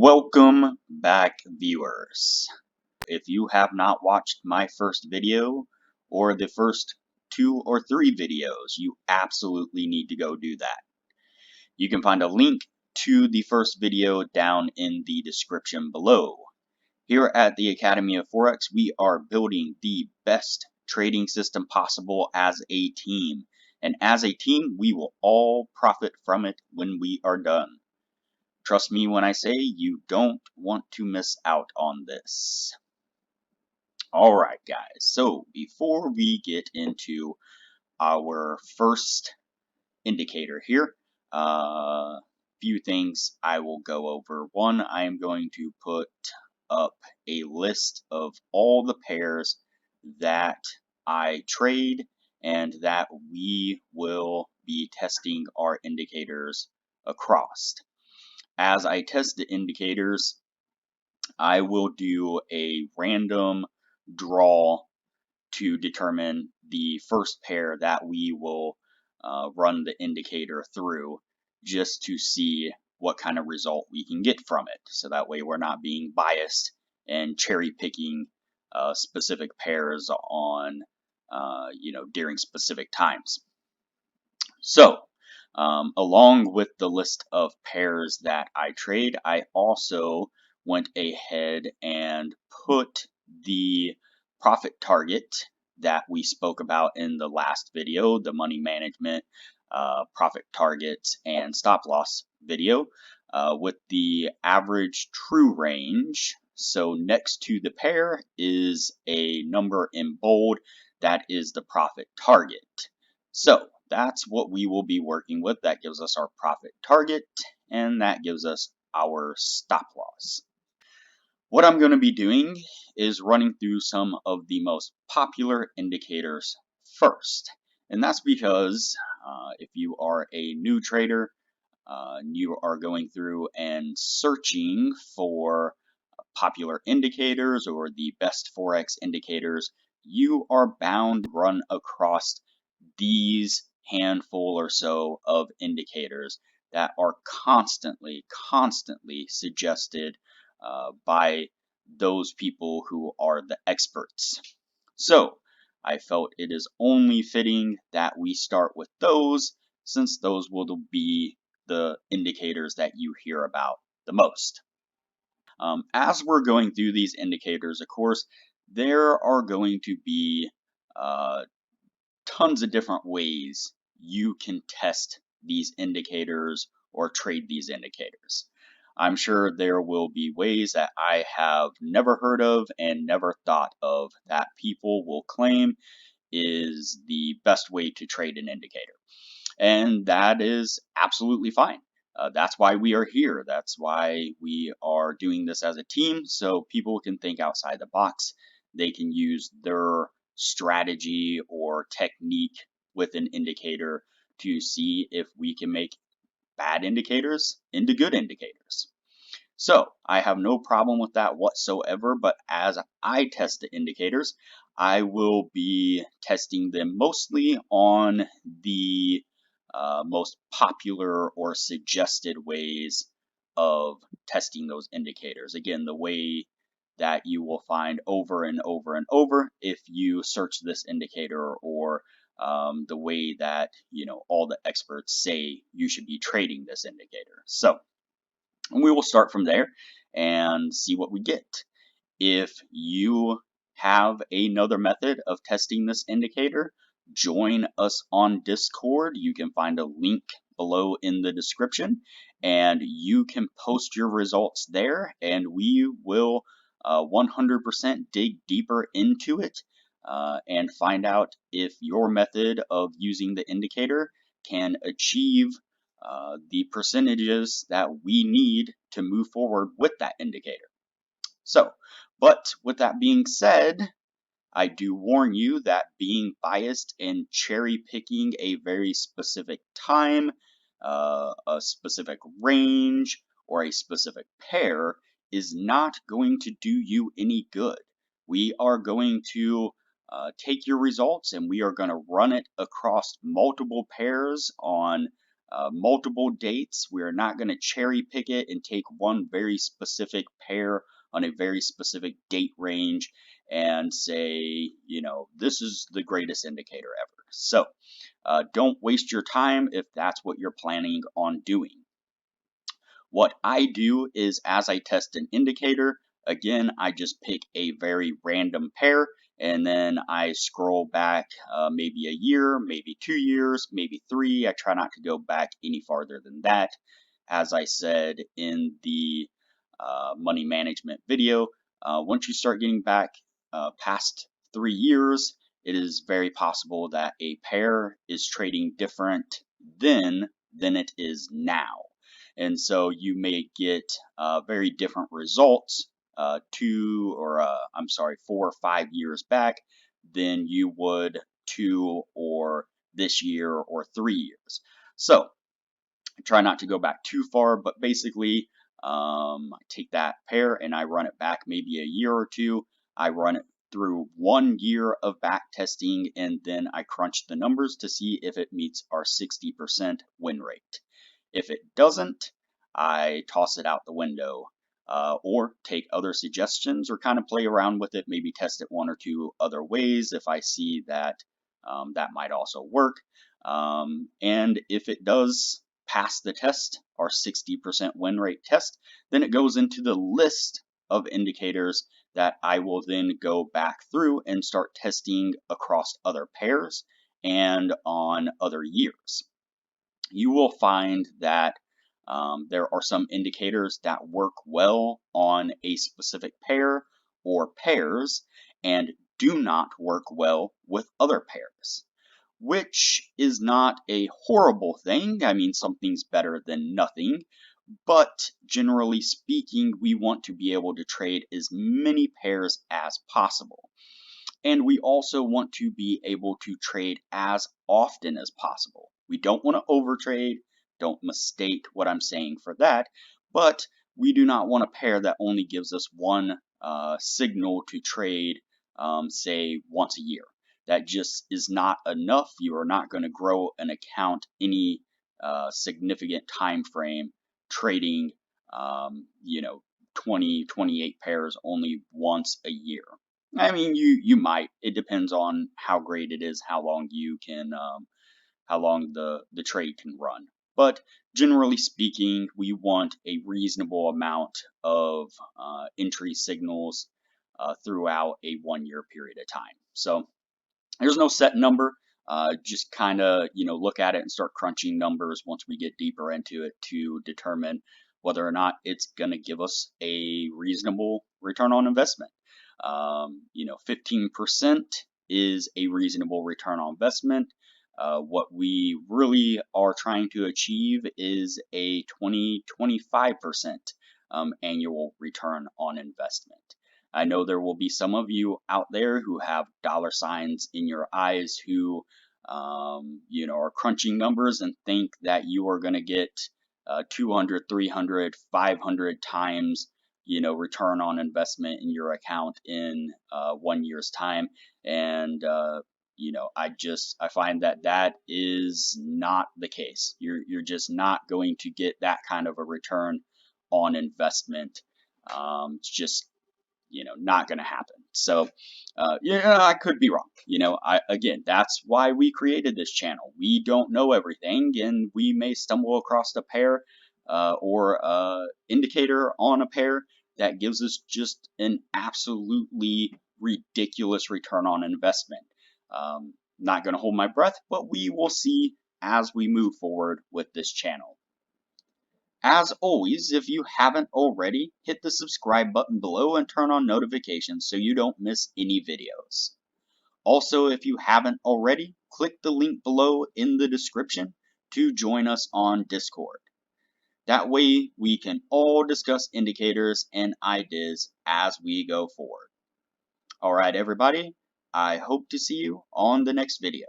Welcome back, viewers. If you have not watched my first video or the first 2 or 3 videos, you absolutely need to go do that. You can find a link to the first video down in the description below. Here at the Academy of Forex, we are building the best trading system possible as a team. And as a team, we will all profit from it when we are done. Trust me when I say you don't want to miss out on this. Alright guys, so before we get into our first indicator here, few things I will go over. One, I am going to put up a list of all the pairs that I trade and that we will be testing our indicators across. As I test the indicators, I will do a random draw to determine the first pair that we will run the indicator through, just to see what kind of result we can get from it. So that way we're not being biased and cherry picking specific pairs on during specific times. So along with the list of pairs that I trade, I also went ahead and put the profit target that we spoke about in the last video, the money management, profit targets, and stop loss video, with the average true range. So next to the pair is a number in bold that is the profit target. So that's what we will be working with. That gives us our profit target, and that gives us our stop loss. What I'm going to be doing is running through some of the most popular indicators first. And that's because if you are a new trader, you are going through and searching for popular indicators or the best Forex indicators, you are bound to run across these handful or so of indicators that are constantly suggested by those people who are the experts. So I felt it is only fitting that we start with those, since those will be the indicators that you hear about the most. As we're going through these indicators, of course, there are going to be tons of different ways you can test these indicators or trade these indicators. I'm sure there will be ways that I have never heard of and never thought of that people will claim is the best way to trade an indicator. And that is absolutely fine. That's why we are here. That's why we are doing this as a team, so people can think outside the box. They can use their strategy or technique with an indicator to see if we can make bad indicators into good indicators. So I have no problem with that whatsoever, but as I test the indicators, I will be testing them mostly on the most popular or suggested ways of testing those indicators. Again, the way that you will find over and over and over if you search this indicator, or the way that all the experts say you should be trading this indicator. So we will start from there and see what we get. If you have another method of testing this indicator, join us on Discord. You can find a link below in the description, and you can post your results there, and we will 100% dig deeper into it and find out if your method of using the indicator can achieve the percentages that we need to move forward with that indicator. So, but with that being said, I do warn you that being biased and cherry picking a very specific time, a specific range, or a specific pair is not going to do you any good. We are going to take your results and we are going to run it across multiple pairs on multiple dates. We're not going to cherry pick it and take one very specific pair on a very specific date range and say, this is the greatest indicator ever. So don't waste your time if that's what you're planning on doing. What I do is, as I test an indicator, again, I just pick a very random pair and then I scroll back maybe a year, maybe 2 years, maybe 3. I try not to go back any farther than that. As I said in the money management video, once you start getting back past 3 years, it is very possible that a pair is trading different then than it is now. And so you may get very different results 4 or 5 years back than you would 2 or this year or 3 years. So I try not to go back too far, but basically I take that pair and I run it back maybe a year or two. I run it through 1 year of back testing, and then I crunch the numbers to see if it meets our 60% win rate. If it doesn't, I toss it out the window or take other suggestions or kind of play around with it, maybe test it 1 or 2 other ways if I see that that might also work. And if it does pass the test, our 60% win rate test, then it goes into the list of indicators that I will then go back through and start testing across other pairs and on other years. You will find that there are some indicators that work well on a specific pair or pairs and do not work well with other pairs, which is not a horrible thing. I mean, something's better than nothing, but generally speaking, we want to be able to trade as many pairs as possible. And we also want to be able to trade as often as possible. We don't want to overtrade. Don't mistake what I'm saying for that. But we do not want a pair that only gives us one signal to trade, say, once a year. That just is not enough. You are not going to grow an account any significant time frame trading, 20, 28 pairs only once a year. I mean, you might. It depends on how great it is, how long you can, how long the trade can run. But generally speaking, we want a reasonable amount of entry signals throughout a 1 year period of time. So there's no set number. Just kind of look at it and start crunching numbers once we get deeper into it to determine whether or not it's going to give us a reasonable return on investment. 15% is a reasonable return on investment. What we really are trying to achieve is a 20-25% annual return on investment. I know there will be some of you out there who have dollar signs in your eyes who, are crunching numbers and think that you are going to get 200, 300, 500 times, return on investment in your account in 1 year's time. And, I find that is not the case. You're just not going to get that kind of a return on investment. It's just not going to happen. So, I could be wrong. Again, that's why we created this channel. We don't know everything, and we may stumble across a pair or indicator on a pair that gives us just an absolutely ridiculous return on investment. Not going to hold my breath, but we will see as we move forward with this channel. As always, if you haven't already, hit the subscribe button below and turn on notifications so you don't miss any videos. Also, if you haven't already, click the link below in the description to join us on Discord. That way, we can all discuss indicators and ideas as we go forward. Alright everybody, I hope to see you on the next video.